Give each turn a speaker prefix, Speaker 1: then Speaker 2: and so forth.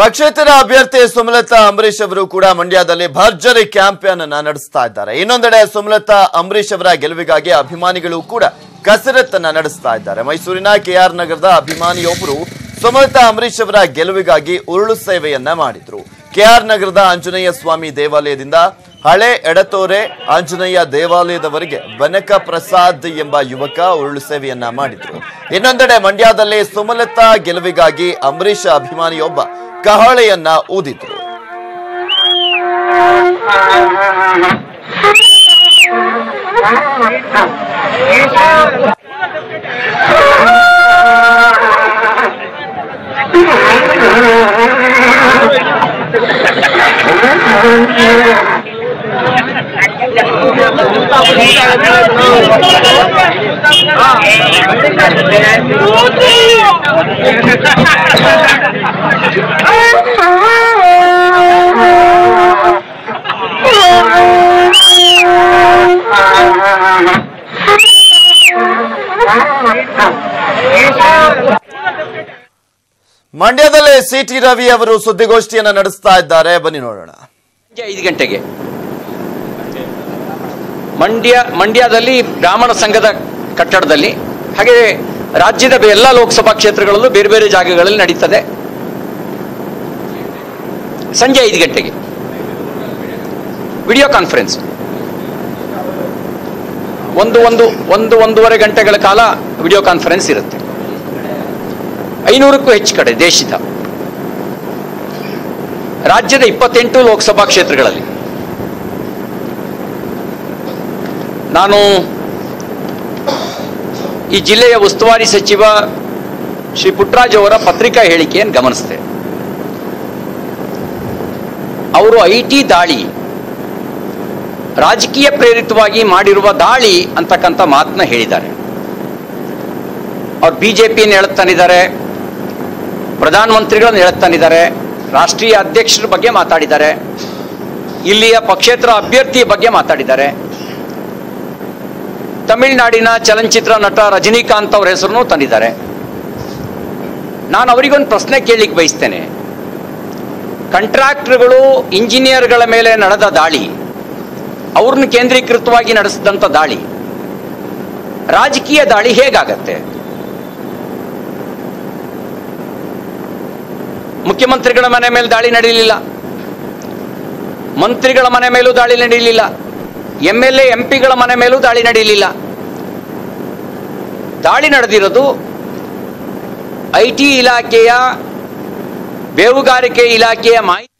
Speaker 1: ಪಕ್ಷೇತರ ಅಭ್ಯರ್ಥಿ ಸುಮಲತಾ ಅಂಬರೀಶ್ ಅವರು ಕೂಡ ಮಂಡ್ಯದಲ್ಲಿ ಭರ್ಜರಿ ಕ್ಯಾಂಪೇನ್ ಅನ್ನು ನಡೆಸ್ತಾ ಇದ್ದಾರೆ. ಇನ್ನೊಂದೆಡೆ ಸುಮಲತಾ ಅಂಬರೀಶ್ ಅವರ ಗೆಲುವಿಗಾಗಿ ಅಭಿಮಾನಿಗಳು ಕೂಡ ಕಸರತ್ತನ್ನ ನಡೆಸ್ತಾ ಇದ್ದಾರೆ. ಮೈಸೂರಿನ ಕೆಆರ್ ನಗರದ ಅಭಿಮಾನಿಯೊಬ್ಬರು ಸುಮಲತಾ ಅಂಬರೀಶ್ ಅವರ ಗೆಲುವಿಗಾಗಿ ಉರುಳು ಸೇವೆಯನ್ನ ಮಾಡಿದ್ರು. ಕೆಆರ್ ನಗರದ ಆಂಜನೇಯ ಸ್ವಾಮಿ ದೇವಾಲಯದಿಂದ ಹಳೆ ಎಡತೋರೆ ಆಂಜನೇಯ ದೇವಾಲಯದವರೆಗೆ ಬನಕ ಪ್ರಸಾದ್ ಎಂಬ ಯುವಕ ಉರುಳು ಸೇವೆಯನ್ನ ಮಾಡಿದ್ರು. ಇನ್ನೊಂದೆಡೆ ಮಂಡ್ಯದಲ್ಲಿ ಸುಮಲತಾ ಗೆಲುವಿಗಾಗಿ ಅಂಬರೀಶ್ ಅಭಿಮಾನಿಯೊಬ್ಬ ಕಹಳೆಯನ್ನ ಊದಿದ್ರು. ಮಂಡ್ಯದಲ್ಲಿ ಸಿಟಿ ರವಿ ಅವರು ಸುದ್ದಿಗೋಷ್ಠಿಯನ್ನ ನಡೆಸ್ತಾ ಇದ್ದಾರೆ. ಬನ್ನಿ ನೋಡೋಣ.
Speaker 2: 5 ಗಂಟೆಗೆ ಮಂಡ್ಯದಲ್ಲಿ ಬ್ರಾಹ್ಮಣ ಸಂಘದ ಕಟ್ಟಡದಲ್ಲಿ, ಹಾಗೆ ರಾಜ್ಯದ ಎಲ್ಲ ಲೋಕಸಭಾ ಕ್ಷೇತ್ರಗಳಲ್ಲೂ ಬೇರೆ ಬೇರೆ ಜಾಗಗಳಲ್ಲಿ ನಡೀತದೆ. ಸಂಜೆ 5 ಗಂಟೆಗೆ ವಿಡಿಯೋ ಕಾನ್ಫರೆನ್ಸ್, ಒಂದೂವರೆ ಗಂಟೆಗಳ ಕಾಲ ವಿಡಿಯೋ ಕಾನ್ಫರೆನ್ಸ್ ಇರುತ್ತೆ. 500ಕ್ಕೂ ಹೆಚ್ಚು ಕಡೆ ದೇಶದ ರಾಜ್ಯದ 28 ಲೋಕಸಭಾ ಕ್ಷೇತ್ರಗಳಲ್ಲಿ. ನಾನು ಈ ಜಿಲ್ಲೆಯ ಉಸ್ತುವಾರಿ ಸಚಿವ ಶ್ರೀ ಪುಟ್ಟರಾಜ್ ಅವರ ಪತ್ರಿಕಾ ಹೇಳಿಕೆಯನ್ನು ಗಮನಿಸಿದೆ. ಅವರು ಐಟಿ ದಾಳಿ ರಾಜಕೀಯ ಪ್ರೇರಿತವಾಗಿ ಮಾಡಿರುವ ದಾಳಿ ಅಂತಕ್ಕಂಥ ಮಾತನ್ನ ಹೇಳಿದ್ದಾರೆ. ಅವ್ರು ಬಿಜೆಪಿಯನ್ನು ಹೇಳುತ್ತಾನಿದ್ದಾರೆ, ಪ್ರಧಾನಮಂತ್ರಿಗಳನ್ನು ಹೇಳುತ್ತಾನಿದ್ದಾರೆ, ರಾಷ್ಟ್ರೀಯ ಅಧ್ಯಕ್ಷರ ಬಗ್ಗೆ ಮಾತಾಡಿದ್ದಾರೆ, ಇಲ್ಲಿಯ ಪಕ್ಷೇತರ ಅಭ್ಯರ್ಥಿಯ ಬಗ್ಗೆ ಮಾತಾಡಿದ್ದಾರೆ, ತಮಿಳುನಾಡಿನ ಚಲನಚಿತ್ರ ನಟ ರಜನಿಕಾಂತ್ ಅವರ ಹೆಸರನ್ನು ತಂದಿದ್ದಾರೆ. ನಾನು ಅವರಿಗೊಂದು ಪ್ರಶ್ನೆ ಕೇಳಲಿಕ್ಕೆ ಬಯಸ್ತೇನೆ. ಕಾಂಟ್ರಾಕ್ಟರ್ಗಳು ಇಂಜಿನಿಯರ್ಗಳ ಮೇಲೆ ನಡೆದ ದಾಳಿ, ಅವ್ರನ್ನ ಕೇಂದ್ರೀಕೃತವಾಗಿ ನಡೆಸಿದಂಥ ದಾಳಿ, ರಾಜಕೀಯ ದಾಳಿ ಹೇಗಾಗತ್ತೆ? ಮುಖ್ಯಮಂತ್ರಿಗಳ ಮನೆ ಮೇಲೆ ದಾಳಿ ನಡೆಯಲಿಲ್ಲ, ಮಂತ್ರಿಗಳ ಮನೆ ಮೇಲೂ ದಾಳಿ ನಡೆಯಲಿಲ್ಲ, MLA MP ಗಳ ಮನೆ ಮೇಲೂ ದಾಳಿ ನಡೆಯಲಿಲ್ಲ. ದಾಳಿ ನಡೆದಿರೋದು IT ಇಲಾಖೆಯ, ಬೇಹುಗಾರಿಕೆ ಇಲಾಖೆಯ ಮಾಹಿತಿ